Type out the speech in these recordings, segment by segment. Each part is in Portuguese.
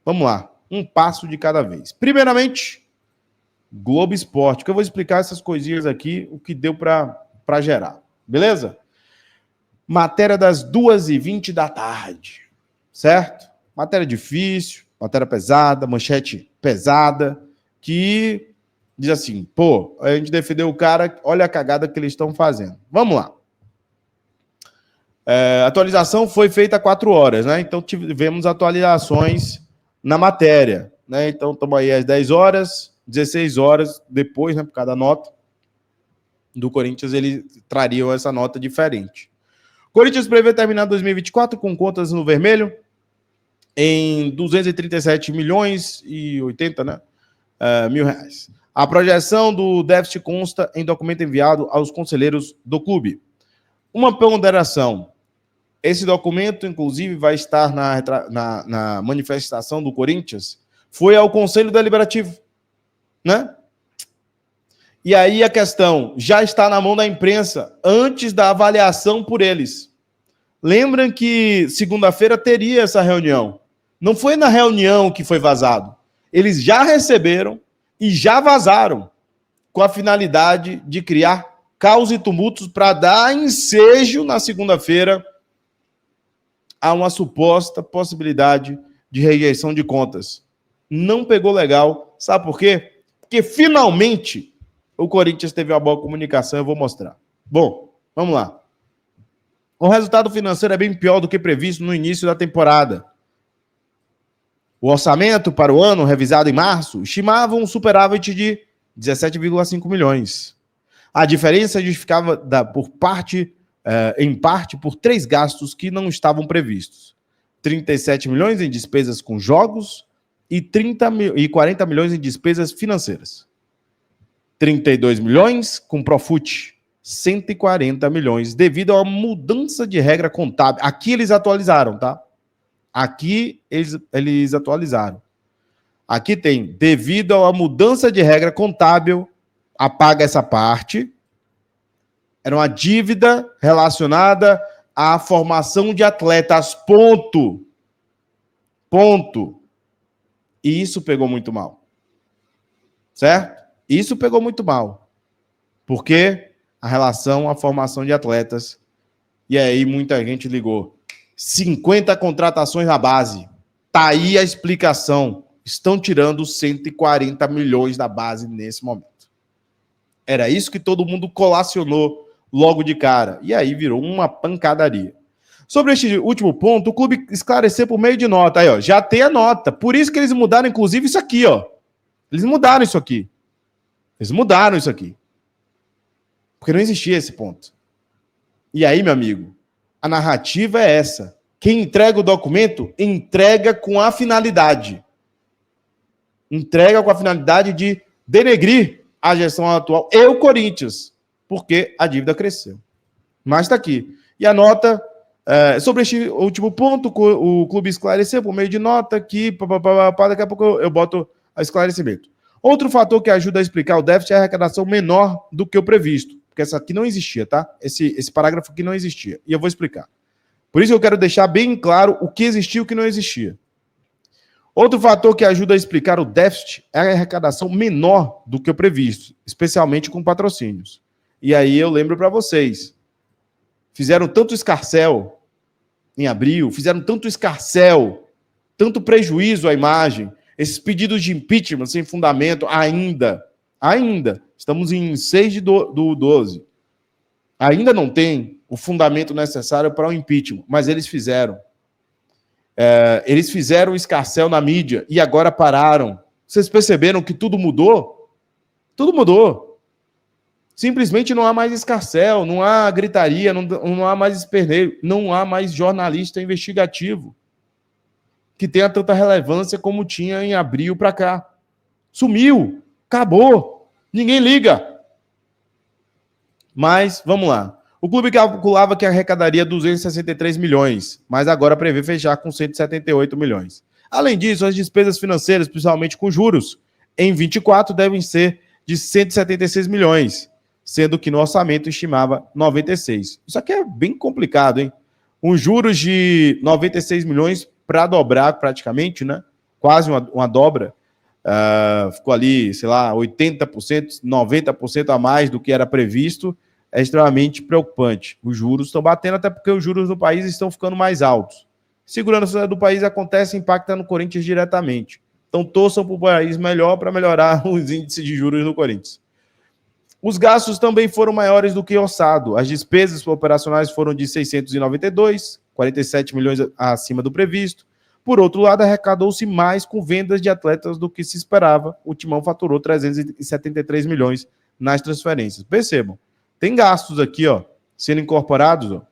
Vamos lá, um passo de cada vez. Primeiramente, Globo Esporte, que eu vou explicar essas coisinhas aqui, o que deu para gerar, beleza? Matéria das 2h20 da tarde, certo? Matéria difícil, matéria pesada, manchete pesada, que diz assim, pô, a gente defendeu o cara, olha a cagada que eles estão fazendo. Vamos lá. A atualização foi feita há 4 horas, né? Então tivemos atualizações na matéria, né? Então estamos aí às 10 horas, 16 horas depois, né? Por cada nota do Corinthians, eles trariam essa nota diferente. Corinthians prevê terminar 2024 com contas no vermelho em 237 milhões e 80, né? Mil reais. A projeção do déficit consta em documento enviado aos conselheiros do clube. Uma ponderação. Esse documento, inclusive, vai estar na manifestação do Corinthians, foi ao Conselho Deliberativo, né? E aí a questão já está na mão da imprensa antes da avaliação por eles. Lembram que segunda-feira teria essa reunião. Não foi na reunião que foi vazado. Eles já receberam e já vazaram com a finalidade de criar caos e tumultos para dar ensejo na segunda-feira a uma suposta possibilidade de rejeição de contas. Não pegou legal. Sabe por quê? Porque finalmente o Corinthians teve uma boa comunicação, eu vou mostrar. Bom, vamos lá. O resultado financeiro é bem pior do que previsto no início da temporada. O orçamento para o ano, revisado em março, estimava um superávit de 17,5 milhões. A diferença justificava em parte por 3 gastos que não estavam previstos. 37 milhões em despesas com jogos e 40 milhões em despesas financeiras. 32 milhões com Profut, 140 milhões, devido a uma mudança de regra contábil. Aqui eles atualizaram, tá? Aqui eles atualizaram. Aqui tem, devido a uma mudança de regra contábil, apaga essa parte. Era uma dívida relacionada à formação de atletas, ponto. Ponto. E isso pegou muito mal. Certo? Isso pegou muito mal. Porque a relação à formação de atletas. E aí muita gente ligou. 50 contratações na base. Tá aí a explicação. Estão tirando 140 milhões da base nesse momento. Era isso que todo mundo colacionou logo de cara. E aí virou uma pancadaria. Sobre este último ponto, o clube esclareceu por meio de nota. Aí, ó, já tem a nota. Por isso que eles mudaram, inclusive, isso aqui, ó. Eles mudaram isso aqui. Eles mudaram isso aqui. Porque não existia esse ponto. E aí, meu amigo, a narrativa é essa. Quem entrega o documento, entrega com a finalidade. Entrega com a finalidade de denegrir a gestão atual e o Corinthians, porque a dívida cresceu. Mas está aqui. E a nota, sobre este último ponto, o clube esclareceu por meio de nota que, daqui a pouco eu boto o esclarecimento. Outro fator que ajuda a explicar o déficit é a arrecadação menor do que o previsto, porque essa aqui não existia, tá? Esse parágrafo aqui não existia, e eu vou explicar. Por isso eu quero deixar bem claro o que existia e o que não existia. Outro fator que ajuda a explicar o déficit é a arrecadação menor do que o previsto, especialmente com patrocínios. E aí eu lembro para vocês, fizeram tanto escarcéu em abril, fizeram tanto escarcéu, tanto prejuízo à imagem, esses pedidos de impeachment sem fundamento ainda, estamos em 6 do 12, ainda não tem o fundamento necessário para o impeachment, mas eles fizeram. Eles fizeram o escarcéu na mídia e agora pararam. Vocês perceberam que tudo mudou? Tudo mudou. Simplesmente não há mais escarcéu, não há gritaria, não há mais esperneio, não há mais jornalista investigativo que tenha tanta relevância como tinha em abril para cá. Sumiu, acabou, ninguém liga. Mas, vamos lá. O clube calculava que arrecadaria 263 milhões, mas agora prevê fechar com 178 milhões. Além disso, as despesas financeiras, principalmente com juros, em 24 devem ser de 176 milhões, sendo que no orçamento estimava 96. Isso aqui é bem complicado, hein? Um juros de 96 milhões para dobrar praticamente, né? quase uma dobra, ficou ali, sei lá, 80%, 90% a mais do que era previsto, é extremamente preocupante. Os juros estão batendo, até porque os juros do país estão ficando mais altos. Segurança do país acontece e impacta no Corinthians diretamente. Então, torçam para o país melhor para melhorar os índices de juros no Corinthians. Os gastos também foram maiores do que orçado. As despesas operacionais foram de 692, 47 milhões acima do previsto. Por outro lado, arrecadou-se mais com vendas de atletas do que se esperava. O Timão faturou 373 milhões nas transferências. Percebam, tem gastos aqui, ó, sendo incorporados. Ó.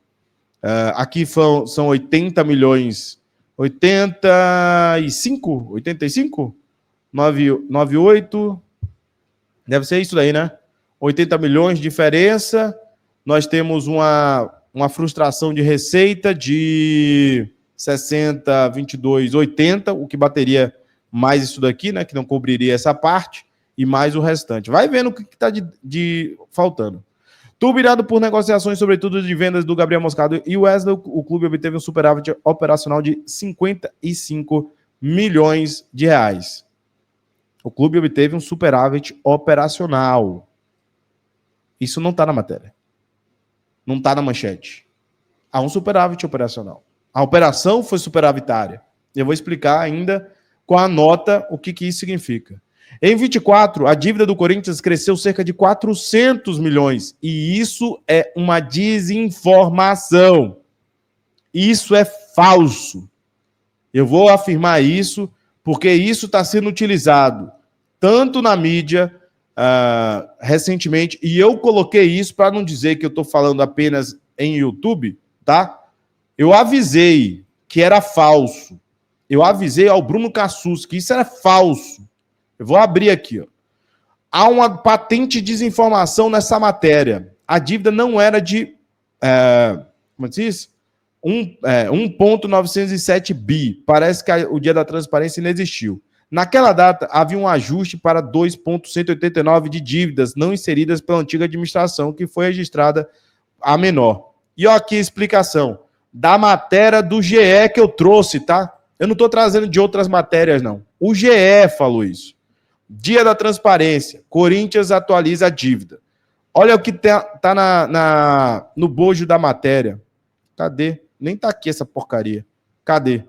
Aqui são 80 milhões, 85? 98? Deve ser isso daí, né? 80 milhões de diferença. Nós temos uma frustração de receita de 60, 22, 80, o que bateria mais isso daqui, né? Que não cobriria essa parte, e mais o restante. Vai vendo o que está faltando. Turbinado por negociações, sobretudo de vendas do Gabriel Moscado e Wesley, o clube obteve um superávit operacional de 55 milhões de reais. O clube obteve um superávit operacional. Isso não está na matéria. Não está na manchete. Há um superávit operacional. A operação foi superavitária. Eu vou explicar ainda com a nota o que isso significa. Em 24, a dívida do Corinthians cresceu cerca de 400 milhões. E isso é uma desinformação. Isso é falso. Eu vou afirmar isso porque isso está sendo utilizado tanto na mídia recentemente, e eu coloquei isso para não dizer que eu estou falando apenas em YouTube, tá? Eu avisei que era falso. Eu avisei ao Bruno Cassus que isso era falso. Eu vou abrir aqui, ó. Há uma patente desinformação nessa matéria. A dívida não era de como diz? 1,907 bi. Parece que o dia da transparência não existiu. Naquela data, havia um ajuste para 2,189 de dívidas não inseridas pela antiga administração, que foi registrada a menor. E ó, aqui a explicação da matéria do GE que eu trouxe, tá? Eu não estou trazendo de outras matérias, não. O GE falou isso. Dia da transparência. Corinthians atualiza a dívida. Olha o que tá no bojo da matéria. Cadê? Nem tá aqui essa porcaria. Cadê?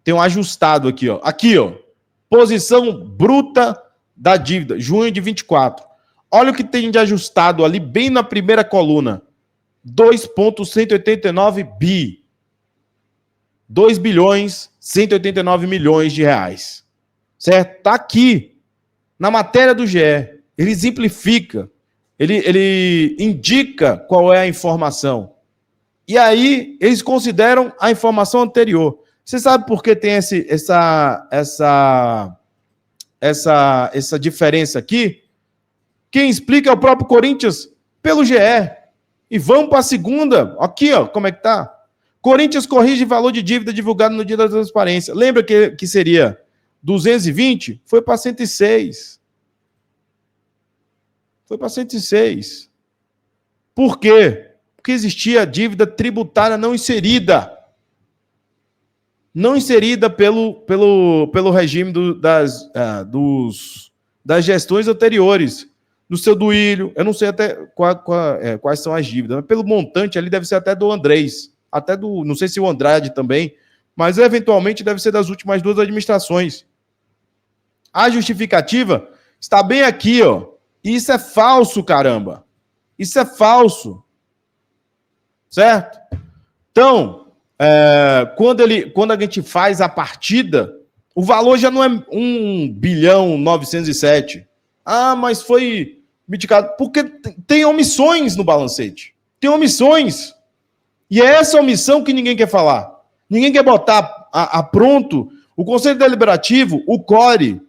Tem um ajustado aqui, ó. Aqui, ó. Posição bruta da dívida, junho de 24. Olha o que tem de ajustado ali, bem na primeira coluna. 2,189 bi. 2 bilhões, 189 milhões de reais. Certo? Tá aqui, na matéria do GE. Ele exemplifica, ele indica qual é a informação. E aí, eles consideram a informação anterior. Você sabe por que tem essa diferença aqui? Quem explica é o próprio Corinthians pelo GE. E vamos para a segunda. Aqui, ó, como é que tá? Corinthians corrige valor de dívida divulgado no dia da transparência. Lembra que seria 220? Foi para 106. Foi para 106. Por quê? Porque existia dívida tributária não inserida. Não inserida pelo regime das gestões anteriores. Do seu Duílio, eu não sei até quais são as dívidas, mas pelo montante ali deve ser até do Andrés, até não sei se o Andrade também, mas eventualmente deve ser das últimas duas administrações. A justificativa está bem aqui, ó. Isso é falso, caramba. Isso é falso. Certo? Então, quando a gente faz a partida, o valor já não é 1,907 bilhão. Ah, mas foi mitigado. Porque tem omissões no balancete. Tem omissões. E é essa omissão que ninguém quer falar. Ninguém quer botar a pronto o Conselho Deliberativo, o CORE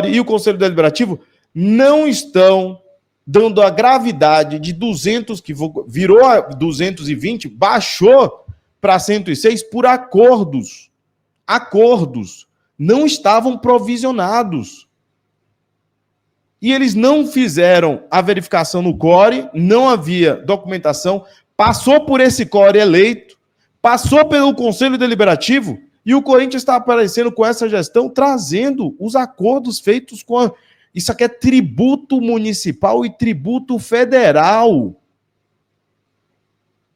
e o Conselho Deliberativo não estão dando a gravidade de 200, que virou a 220, baixou para 106 por acordos. Acordos. Não estavam provisionados. E eles não fizeram a verificação no CORE, não havia documentação, passou por esse CORE eleito, passou pelo Conselho Deliberativo E o Corinthians está aparecendo com essa gestão, trazendo os acordos feitos com a... Isso aqui é tributo municipal e tributo federal.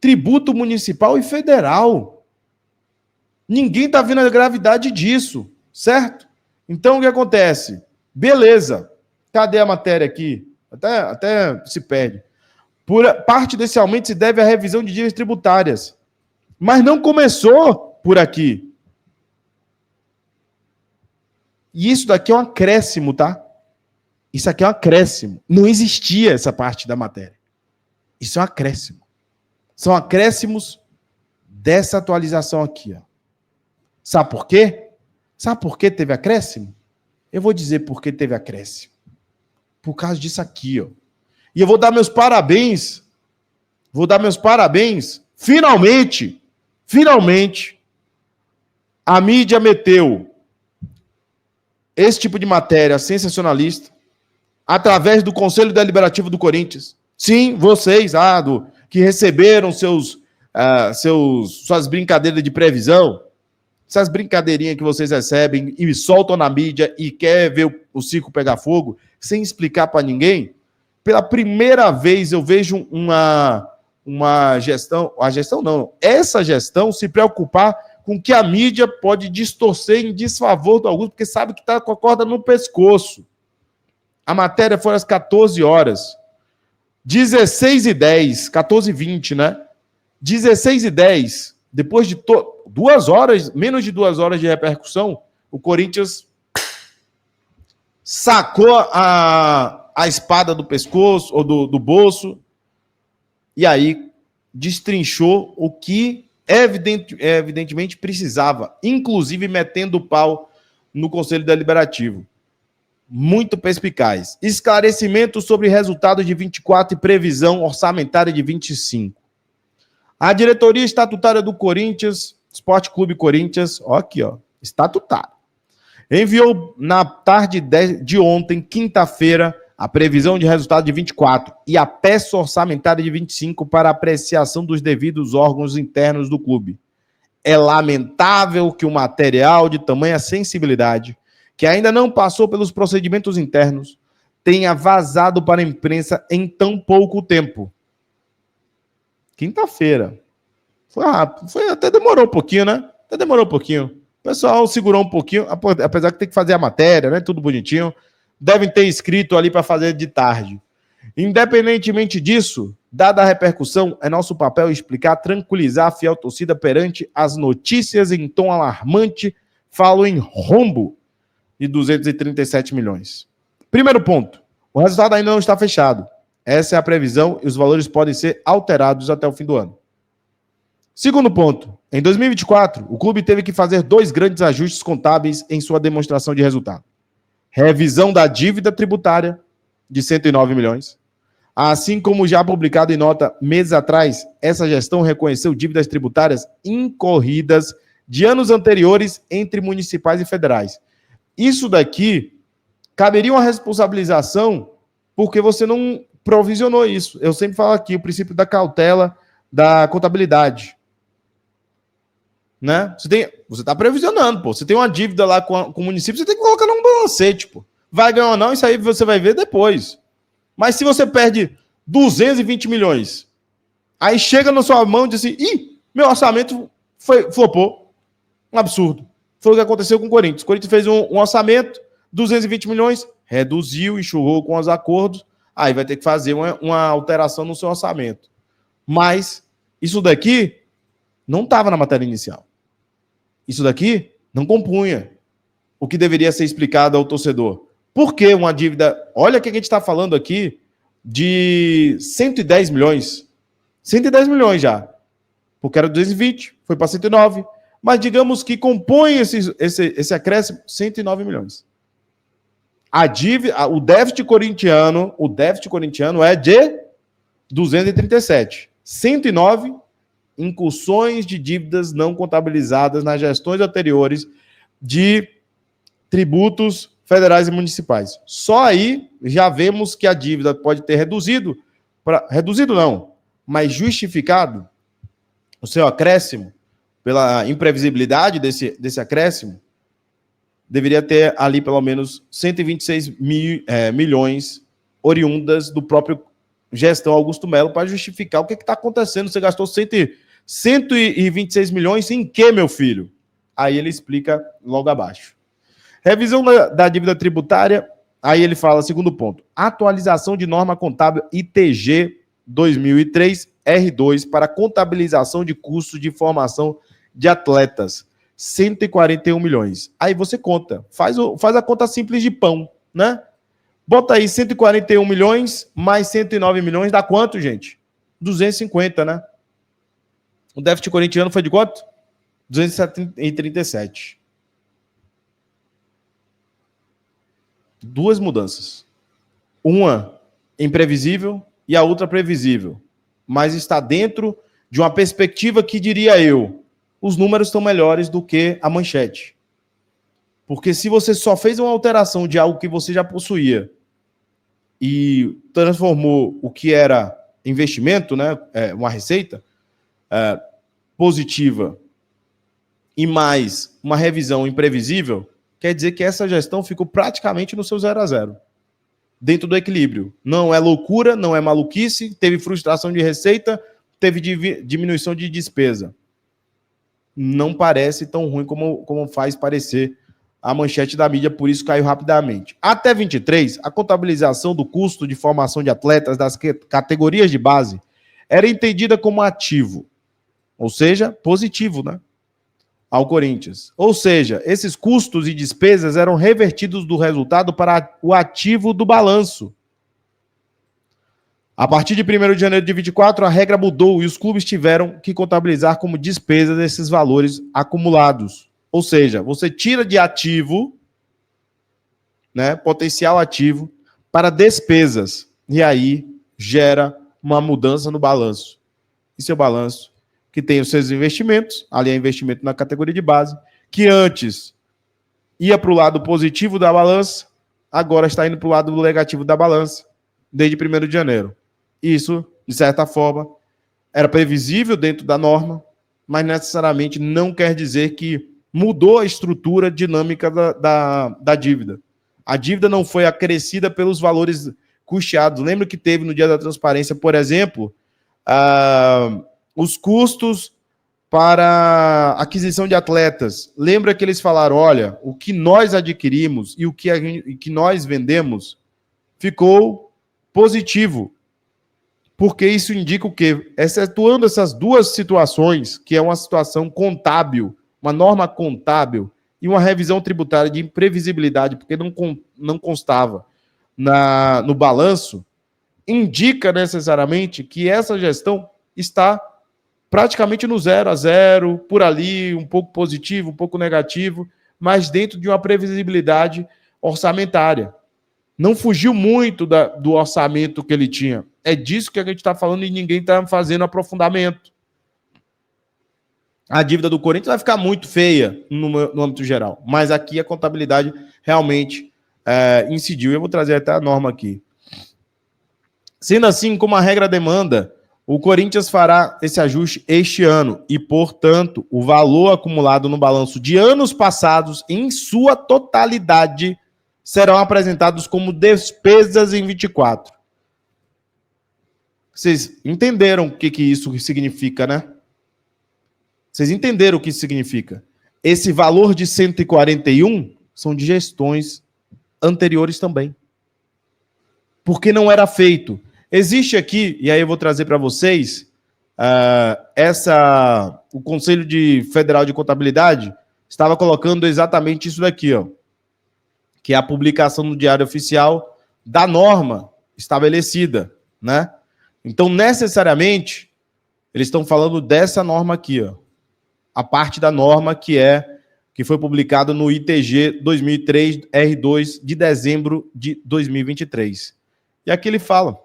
Tributo municipal e federal. Ninguém está vendo a gravidade disso, certo? Então, o que acontece? Beleza. Cadê a matéria aqui? Até se perde. Parte desse aumento se deve à revisão de dívidas tributárias. Mas não começou por aqui. E isso daqui é um acréscimo, tá? Isso aqui é um acréscimo. Não existia essa parte da matéria. Isso é um acréscimo. São acréscimos dessa atualização aqui, ó. Sabe por quê? Sabe por que teve acréscimo? Eu vou dizer por que teve acréscimo. Por causa disso aqui, ó. E eu vou dar meus parabéns. Finalmente, a mídia meteu esse tipo de matéria sensacionalista através do Conselho Deliberativo do Corinthians. Sim, vocês, que receberam suas brincadeiras de previsão, essas brincadeirinhas que vocês recebem e soltam na mídia e quer ver o circo pegar fogo, sem explicar para ninguém. Pela primeira vez eu vejo essa gestão se preocupar com que a mídia pode distorcer em desfavor do Augusto, porque sabe que está com a corda no pescoço. A matéria foi às 14 horas. 16h10, 14h20, né? 16h10, depois de 2 horas, menos de 2 horas de repercussão, o Corinthians sacou a espada do pescoço, ou do bolso, e aí destrinchou o que evidentemente precisava, inclusive metendo o pau no Conselho Deliberativo. Muito perspicaz. Esclarecimento sobre resultados de 24 e previsão orçamentária de 25. A diretoria estatutária do Corinthians, Esporte Clube Corinthians, ó aqui, ó, estatutário, enviou na tarde de ontem, quinta-feira, a previsão de resultado de 24 e a peça orçamentária de 25 para apreciação dos devidos órgãos internos do clube. É lamentável que o material de tamanha sensibilidade, que ainda não passou pelos procedimentos internos, tenha vazado para a imprensa em tão pouco tempo. Quinta-feira. Foi rápido. Até demorou um pouquinho, né? O pessoal segurou um pouquinho, apesar que tem que fazer a matéria, né? Tudo bonitinho. Devem ter escrito ali para fazer de tarde. Independentemente disso, dada a repercussão, é nosso papel explicar, tranquilizar a fiel torcida perante as notícias em tom alarmante, falo em rombo de 237 milhões. Primeiro ponto, o resultado ainda não está fechado. Essa é a previsão e os valores podem ser alterados até o fim do ano. Segundo ponto, em 2024, o clube teve que fazer 2 grandes ajustes contábeis em sua demonstração de resultado. Revisão da dívida tributária, de 109 milhões. Assim como já publicado em nota meses atrás, essa gestão reconheceu dívidas tributárias incorridas de anos anteriores entre municipais e federais. Isso daqui caberia uma responsabilização porque você não provisionou isso. Eu sempre falo aqui o princípio da cautela da contabilidade. Né? Você está previsionando, pô. Você tem uma dívida lá com o município, você tem que colocar num balancete, pô. Vai ganhar ou não, isso aí você vai ver depois. Mas se você perde 220 milhões, aí chega na sua mão e diz assim, meu orçamento flopou. Um absurdo. Foi o que aconteceu com o Corinthians. O Corinthians fez um orçamento, 220 milhões, reduziu, enxurrou com os acordos, aí vai ter que fazer uma alteração no seu orçamento. Mas isso daqui não estava na matéria inicial. Isso daqui não compunha o que deveria ser explicado ao torcedor. Por que uma dívida... Olha o que a gente está falando aqui de 110 milhões. 110 milhões já. Porque era 220, foi para 109. Mas digamos que compõe esse acréscimo 109 milhões. A dívida, o déficit corintiano é de 237. 109 incursões de dívidas não contabilizadas nas gestões anteriores de tributos federais e municipais. Só aí já vemos que a dívida pode ter reduzido não, mas justificado o seu acréscimo pela imprevisibilidade desse acréscimo, deveria ter ali pelo menos 126 milhões oriundas do próprio gestão Augusto Melo para justificar o que está acontecendo. Você gastou 126 milhões em quê, meu filho? Aí ele explica logo abaixo. Revisão da dívida tributária, aí ele fala, segundo ponto, atualização de norma contábil ITG 2003 R2 para contabilização de custos de formação de atletas, 141 milhões. Aí você conta, faz a conta simples de pão, né? Bota aí 141 milhões mais 109 milhões, dá quanto, gente? 250, né? O déficit corintiano foi de quanto? 237. Duas mudanças. Uma imprevisível e a outra previsível. Mas está dentro de uma perspectiva que, diria eu, os números estão melhores do que a manchete. Porque se você só fez uma alteração de algo que você já possuía e transformou o que era investimento, né, uma receita positiva e mais uma revisão imprevisível, quer dizer que essa gestão ficou praticamente no seu 0 a 0, dentro do equilíbrio. Não é loucura, não é maluquice, teve frustração de receita, teve diminuição de despesa. Não parece tão ruim como faz parecer a manchete da mídia, por isso caiu rapidamente. Até 23, a contabilização do custo de formação de atletas das categorias de base era entendida como ativo, ou seja, positivo, né, ao Corinthians. Ou seja, esses custos e despesas eram revertidos do resultado para o ativo do balanço. A partir de 1º de janeiro de 24, a regra mudou e os clubes tiveram que contabilizar como despesas esses valores acumulados. Ou seja, você tira de ativo, né, potencial ativo, para despesas. E aí gera uma mudança no balanço. E seu balanço, que tem os seus investimentos, ali é investimento na categoria de base, que antes ia para o lado positivo da balança, agora está indo para o lado negativo da balança, desde 1º de janeiro. Isso, de certa forma, era previsível dentro da norma, mas necessariamente não quer dizer que mudou a estrutura dinâmica da dívida. A dívida não foi acrescida pelos valores custeados. Lembra que teve no dia da transparência, por exemplo, os custos para aquisição de atletas. Lembra que eles falaram, olha, o que nós adquirimos e o que nós vendemos ficou positivo. Porque isso indica o quê? Excetuando essas duas situações, que é uma situação contábil, uma norma contábil e uma revisão tributária de imprevisibilidade, porque não constava no balanço, indica necessariamente que essa gestão está praticamente no 0 a 0, por ali, um pouco positivo, um pouco negativo, mas dentro de uma previsibilidade orçamentária. Não fugiu muito do orçamento que ele tinha. É disso que a gente está falando e ninguém está fazendo aprofundamento. A dívida do Corinthians vai ficar muito feia no âmbito geral, mas aqui a contabilidade realmente incidiu. Eu vou trazer até a norma aqui. Sendo assim, como a regra demanda, o Corinthians fará esse ajuste este ano e, portanto, o valor acumulado no balanço de anos passados, em sua totalidade, serão apresentados como despesas em 24. Vocês entenderam o que isso significa, né? Vocês entenderam o que isso significa? Esse valor de 141 são de gestões anteriores também. Porque não era feito. Existe aqui, e aí eu vou trazer para vocês, o Conselho Federal de Contabilidade estava colocando exatamente isso daqui, ó, que é a publicação no Diário Oficial da norma estabelecida, né? Então, necessariamente, eles estão falando dessa norma aqui, ó, a parte da norma que foi publicada no ITG 2003 R2 de dezembro de 2023. E aqui ele fala,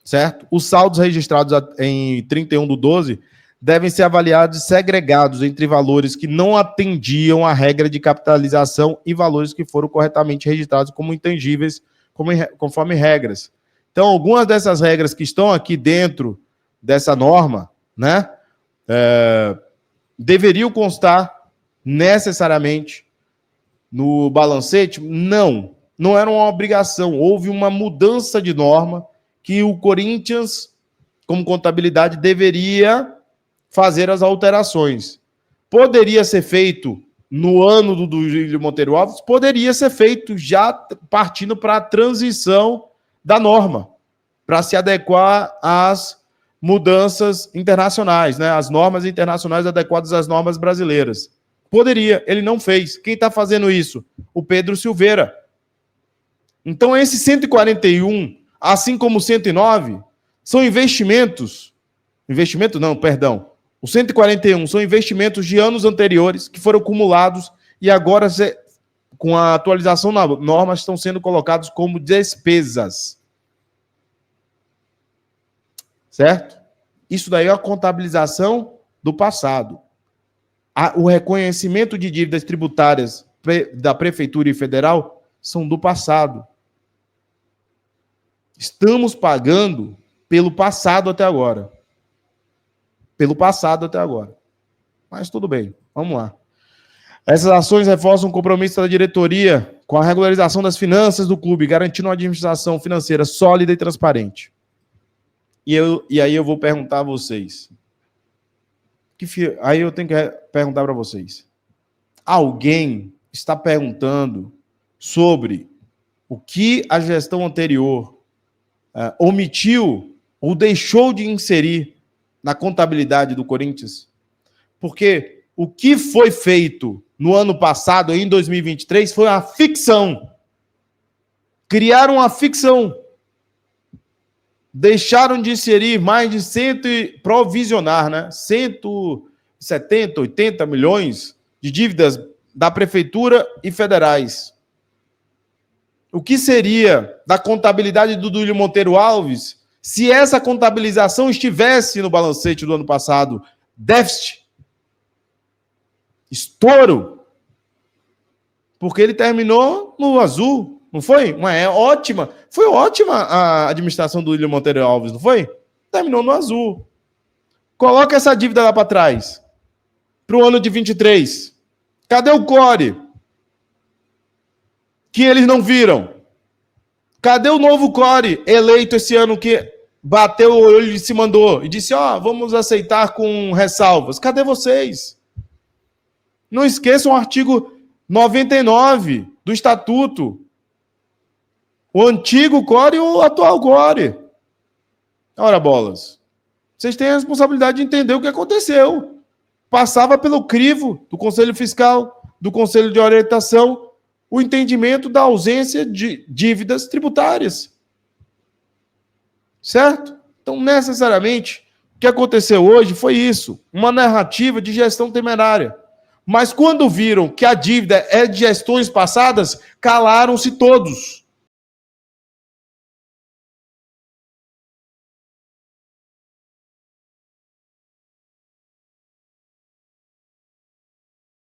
certo? Os saldos registrados em 31/12 devem ser avaliados e segregados entre valores que não atendiam à regra de capitalização e valores que foram corretamente registrados como intangíveis, conforme regras. Então, algumas dessas regras que estão aqui dentro dessa norma, né, deveriam constar necessariamente no balancete? Não, não era uma obrigação. Houve uma mudança de norma que o Corinthians, como contabilidade, deveria fazer as alterações. Poderia ser feito no ano do Duílio Monteiro Alves? Poderia ser feito já partindo para a transição da norma, para se adequar às mudanças internacionais, né? As normas internacionais adequadas às normas brasileiras. Poderia, ele não fez. Quem está fazendo isso? O Pedro Silveira. Então, esse 141, assim como o 109, são investimentos. Investimento não, perdão. O 141 são investimentos de anos anteriores que foram acumulados e agora, com a atualização na norma, estão sendo colocados como despesas. Certo? Isso daí é a contabilização do passado. O reconhecimento de dívidas tributárias da Prefeitura e Federal são do passado. Estamos pagando pelo passado até agora. Pelo passado até agora. Mas tudo bem, vamos lá. Essas ações reforçam o compromisso da diretoria com a regularização das finanças do clube, garantindo uma administração financeira sólida e transparente. E aí eu vou perguntar a vocês. Aí eu tenho que perguntar para vocês. Alguém está perguntando sobre o que a gestão anterior omitiu ou deixou de inserir na contabilidade do Corinthians? Porque o que foi feito no ano passado, em 2023, foi uma ficção. Criaram uma ficção. Deixaram de inserir mais de provisionar, né? 170, 80 milhões de dívidas da Prefeitura e federais. O que seria da contabilidade do Duílio Monteiro Alves se essa contabilização estivesse no balancete do ano passado? Déficit. Estouro. Porque ele terminou no azul, não foi? Foi ótima a administração do Duílio Monteiro Alves, não foi? Terminou no azul. Coloca essa dívida lá para trás. Para o ano de 23. Cadê o Core? Que eles não viram. Cadê o novo Core eleito esse ano que bateu o olho e se mandou? E disse, vamos aceitar com ressalvas. Cadê vocês? Não esqueçam o artigo 99 do Estatuto. O antigo Core e o atual Core. Ora, bolas. Vocês têm a responsabilidade de entender o que aconteceu. Passava pelo crivo do Conselho Fiscal, do Conselho de Orientação, o entendimento da ausência de dívidas tributárias. Certo? Então, necessariamente, o que aconteceu hoje foi isso. Uma narrativa de gestão temerária. Mas quando viram que a dívida é de gestões passadas, calaram-se todos.